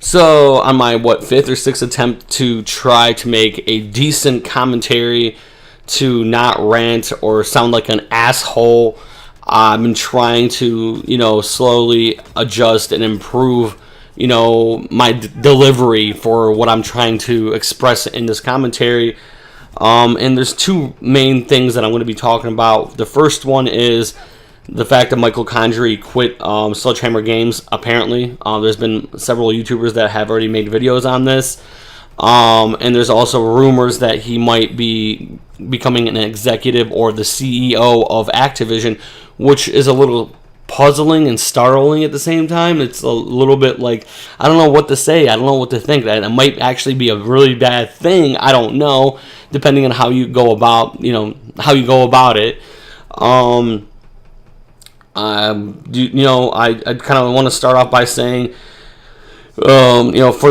So on my fifth or sixth attempt to try to make a decent commentary, to not rant or sound like an asshole, I've been trying to slowly adjust and improve my delivery for what I'm trying to express in this commentary. And there's two main things that I'm going to be talking about. The first one is the fact that Michael Condrey quit Sledgehammer Games, apparently. There's been several YouTubers that have already made videos on this. And there's also rumors that he might be becoming an executive or the CEO of Activision, which is a little puzzling and startling at the same time. It's a little bit like, I don't know what to say. I don't know what to think. That it might actually be a really bad thing. I don't know, depending on how you go about, it. I kind of want to start off by saying, for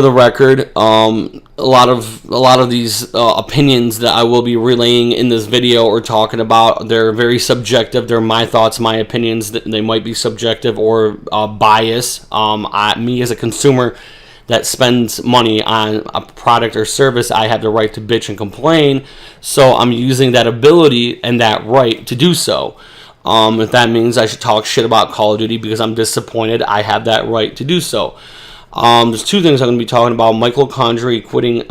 the record, a lot of these opinions that I will be relaying in this video or talking about, they're very subjective. They're my thoughts, my opinions. They might be subjective or biased. Me as a consumer that spends money on a product or service, I have the right to bitch and complain. So I'm using that ability and that right to do so. If that means I should talk shit about Call of Duty because I'm disappointed, I have that right to do so. There's two things I'm going to be talking about. Michael Condrey quitting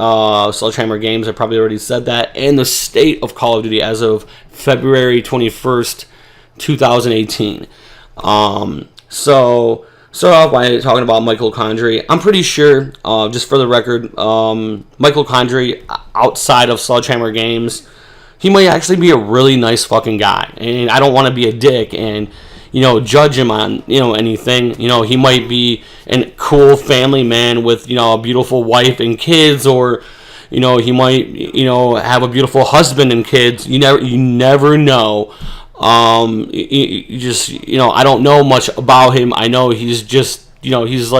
Sledgehammer Games. I probably already said that. And the state of Call of Duty as of February 21st, 2018. So, start off by talking about Michael Condrey. I'm pretty sure, just for the record, Michael Condrey, outside of Sledgehammer Games, he might actually be a really nice fucking guy. And I don't want to be a dick and judge him on, anything. He might be a cool family man with, a beautiful wife and kids, or, he might, have a beautiful husband and kids. You never know. You just, I don't know much about him. I know he's just, he's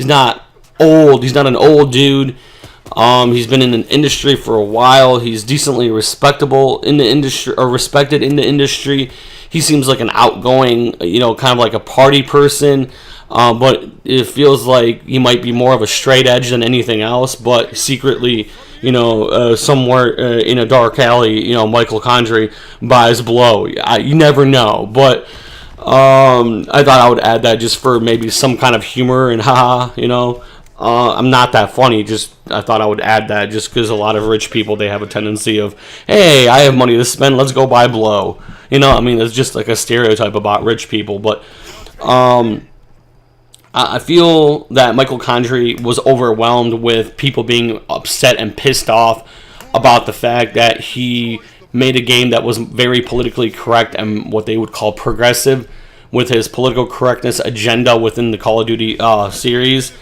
not old. He's not an old dude. He's been in an industry for a while. He's decently respectable in the industry, or respected in the industry. He seems like an outgoing, kind of like a party person, but it feels like he might be more of a straight edge than anything else, but secretly, somewhere in a dark alley, Michael Condrey buys blow. You never know, but I thought I would add that just for maybe some kind of humor and haha, I'm not that funny, just I thought I would add that just because a lot of rich people, they have a tendency of, hey, I have money to spend, let's go buy blow. It's just like a stereotype about rich people. But I feel that Michael Condrey was overwhelmed with people being upset and pissed off about the fact that he made a game that was very politically correct and what they would call progressive with his political correctness agenda within the Call of Duty series.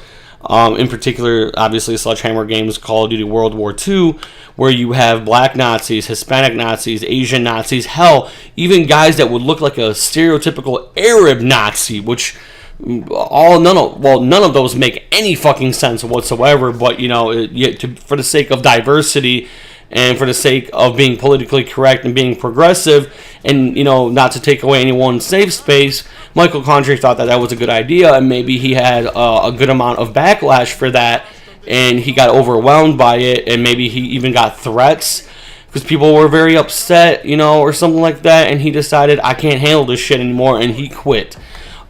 In particular, obviously, Sledgehammer Games, Call of Duty World War II, where you have black Nazis, Hispanic Nazis, Asian Nazis, hell, even guys that would look like a stereotypical Arab Nazi, which none of those make any fucking sense whatsoever. But for the sake of diversity and for the sake of being politically correct and being progressive, and not to take away anyone's safe space, Michael Condrey thought that was a good idea, and maybe he had a good amount of backlash for that, and he got overwhelmed by it, and maybe he even got threats because people were very upset, or something like that, and he decided, I can't handle this shit anymore, and he quit.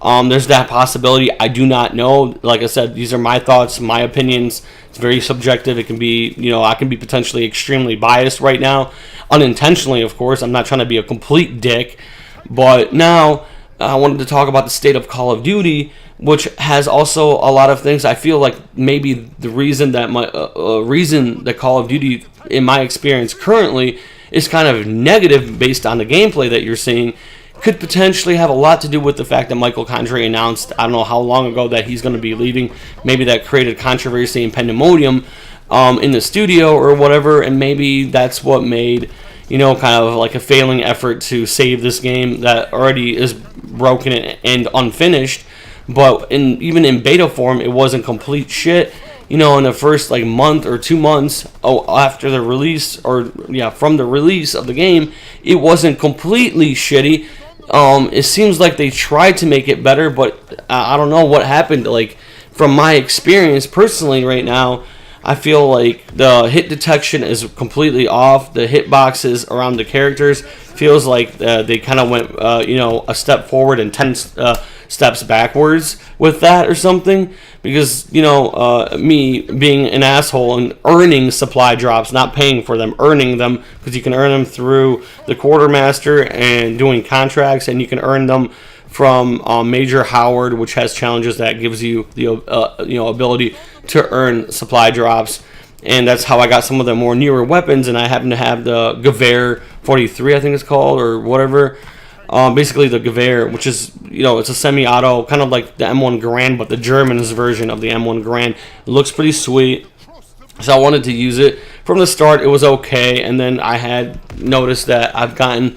There's that possibility. I do not know. Like I said, these are my thoughts, my opinions. It's very subjective. It can be, I can be potentially extremely biased right now, unintentionally, of course. I'm not trying to be a complete dick, but now I wanted to talk about the state of Call of Duty, which has also a lot of things. I feel like maybe the reason that that Call of Duty, in my experience currently, is kind of negative based on the gameplay that you're seeing, could potentially have a lot to do with the fact that Michael Condrey announced, I don't know how long ago, that he's going to be leaving. Maybe that created controversy and pandemonium in the studio or whatever, and maybe that's what made, kind of like a failing effort to save this game that already is broken and unfinished. But even in beta form, it wasn't complete shit. In the first month or 2 months after the release, from the release of the game, it wasn't completely It seems like they tried to make it better, but I don't know what happened. from my experience personally right now, I feel like the hit detection is completely off. The hitboxes around the characters feels like they kind of went, a step forward and 10 steps backwards with that or something. Because, me being an asshole and earning supply drops, not paying for them, earning them, because you can earn them through the quartermaster and doing contracts, and you can earn them from Major Howard, which has challenges that gives you the ability to earn supply drops, and that's how I got some of the more newer weapons. And I happen to have the Gewehr 43, I think it's called, or whatever. Basically the Gewehr, which is it's a semi-auto, kind of like the M1 Garand, but the German's version of the M1 Garand. It looks pretty sweet, so I wanted to use it. From the start, it was okay, and then I had noticed that I've gotten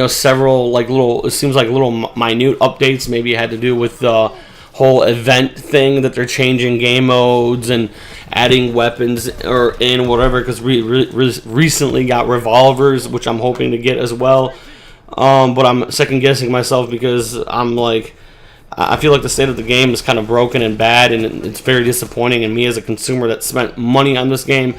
several it seems like little minute updates. Maybe it had to do with the whole event thing that they're changing game modes and adding weapons or in whatever, because we recently got revolvers, which I'm hoping to get as well. But I'm second guessing myself because I feel like the state of the game is kind of broken and bad, and it's very disappointing. And me as a consumer that spent money on this game,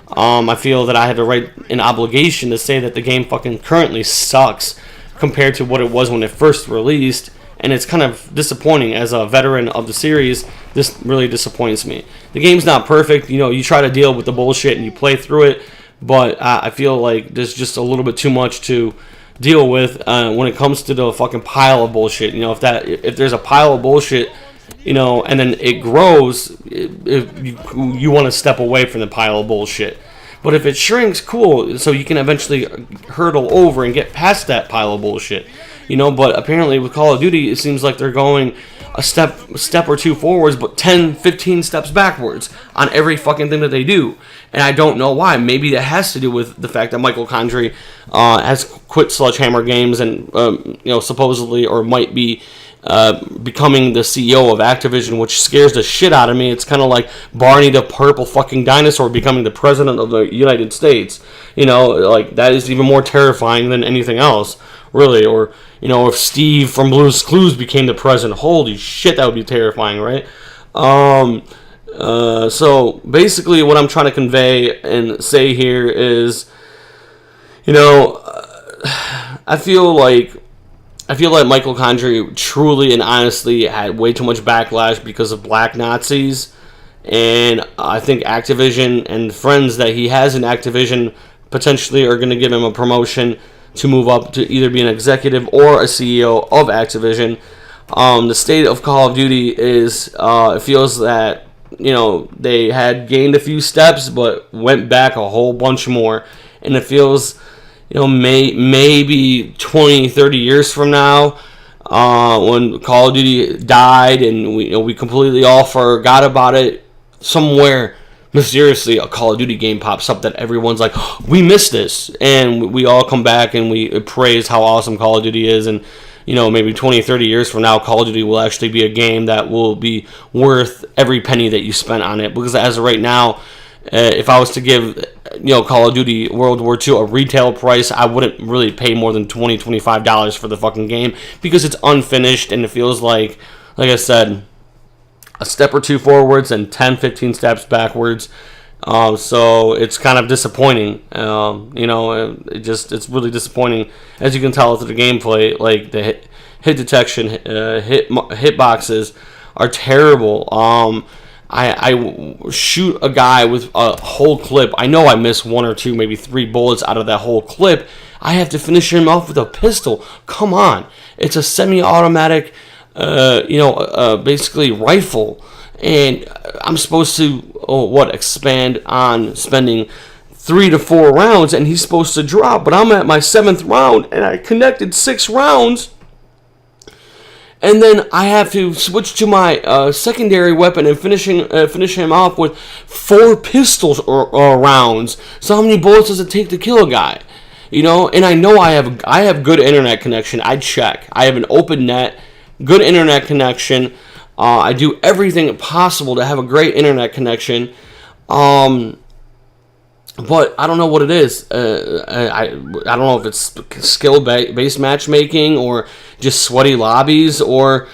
I feel that I had to write an obligation to say that the game fucking currently sucks compared to what it was when it first released. And it's kind of disappointing. As a veteran of the series, this really disappoints me. The game's not perfect. You try to deal with the bullshit and you play through it, but I feel like there's just a little bit too much to deal with when it comes to the fucking pile of bullshit. If there's a pile of bullshit, and then it grows, if you want to step away from the pile of bullshit. But if it shrinks, cool, so you can eventually hurdle over and get past that pile of bullshit. But apparently with Call of Duty, it seems like they're going a step or two forwards, but 10, 15 steps backwards on every fucking thing that they do. And I don't know why. Maybe that has to do with the fact that Michael Condrey has quit Sledgehammer Games and, supposedly or might be becoming the CEO of Activision, which scares the shit out of me. It's kind of like Barney the purple fucking dinosaur becoming the president of the United States. That is even more terrifying than anything else, really. Or, if Steve from Blue's Clues became the president, holy shit, that would be terrifying, right? So basically what I'm trying to convey and say here is, I feel like Michael Condrey truly and honestly had way too much backlash because of black Nazis, and I think Activision and friends that he has in Activision potentially are going to give him a promotion to move up to either be an executive or a CEO of Activision. The state of Call of Duty is, it feels that, they had gained a few steps but went back a whole bunch more, and it feels, maybe 20, 30 years from now, when Call of Duty died and we completely all forgot about it, somewhere mysteriously a Call of Duty game pops up that everyone's like, oh, we missed this, and we all come back and we praise how awesome Call of Duty is. And maybe 20 or 30 years from now, Call of Duty will actually be a game that will be worth every penny that you spent on it. Because as of right now, if I was to give Call of Duty World War II a retail price, I wouldn't really pay more than $20, $25 for the fucking game, because it's unfinished and it feels like I said, a step or two forwards and 10, 15 steps backwards. So it's kind of disappointing. It's really disappointing. As you can tell through the gameplay, like the hit detection, hit boxes are terrible. I shoot a guy with a whole clip. I know I miss 1 or 2, maybe 3 bullets out of that whole clip. I have to finish him off with a pistol. Come on. It's a semi-automatic, basically rifle. And I'm supposed to, expand on spending 3 to 4 rounds, and he's supposed to drop. But I'm at my 7th round, and I connected 6 rounds. And then I have to switch to my secondary weapon and finish him off with 4 pistols or rounds. So how many bullets does it take to kill a guy? And I know I have good internet connection. I check. I have an open net, good internet connection. I do everything possible to have a great internet connection. But I don't know what it is. I don't know if it's skill-based matchmaking or just sweaty lobbies, or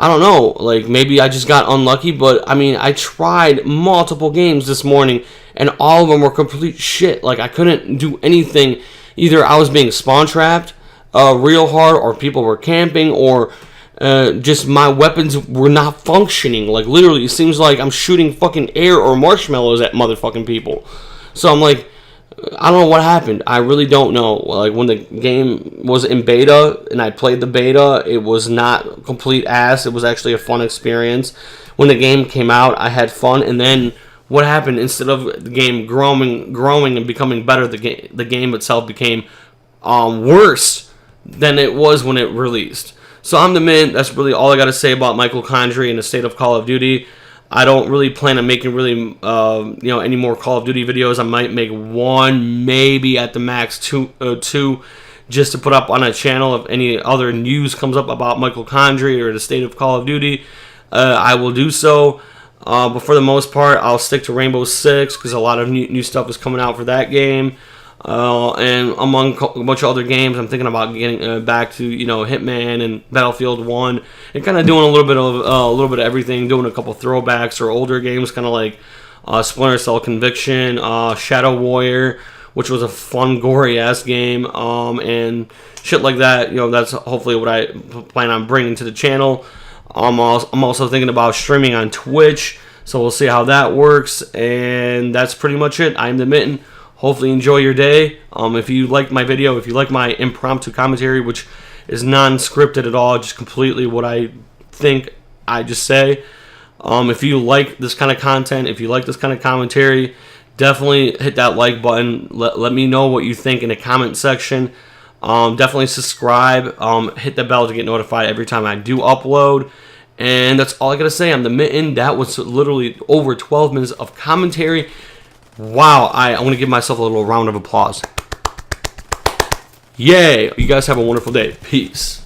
I don't know, like maybe I just got unlucky, but I mean, I tried multiple games this morning and all of them were complete shit. Like I couldn't do anything. Either I was being spawn trapped real hard, or people were camping, or just my weapons were not functioning. Like literally, it seems like I'm shooting fucking air or marshmallows at motherfucking people. So I'm like, I don't know what happened. I really don't know. Like when the game was in beta and I played the beta, it was not complete ass. It was actually a fun experience. When the game came out, I had fun, and then what happened? Instead of the game growing and becoming better, the game itself became worse than it was when it released. So I'm the man. That's really all I got to say about Michael Condrey and the state of Call of Duty. I don't really plan on making really, any more Call of Duty videos. I might make one, maybe at the max two, just to put up on a channel. If any other news comes up about Michael Condrey or the state of Call of Duty, I will do so. But for the most part, I'll stick to Rainbow Six because a lot of new stuff is coming out for that game. And among a bunch of other games, I'm thinking about getting back to Hitman and Battlefield 1, and kind of doing a little bit of everything, doing a couple throwbacks or older games, kind of like Splinter Cell Conviction, Shadow Warrior, which was a fun gory ass game, and shit like that. That's hopefully what I plan on bringing to the channel. I'm also thinking about streaming on Twitch, so we'll see how that works. And that's pretty much it. I'm the Mitten. Hopefully enjoy your day. If you liked my video, if you like my impromptu commentary, which is non-scripted at all, just completely what I think I just say. If you like this kind of content, if you like this kind of commentary, definitely hit that like button. Let me know what you think in the comment section. Definitely subscribe. Hit the bell to get notified every time I do upload. And that's all I gotta say. I'm the Mitten. That was literally over 12 minutes of commentary. Wow, I want to give myself a little round of applause. Yay! You guys have a wonderful day. Peace.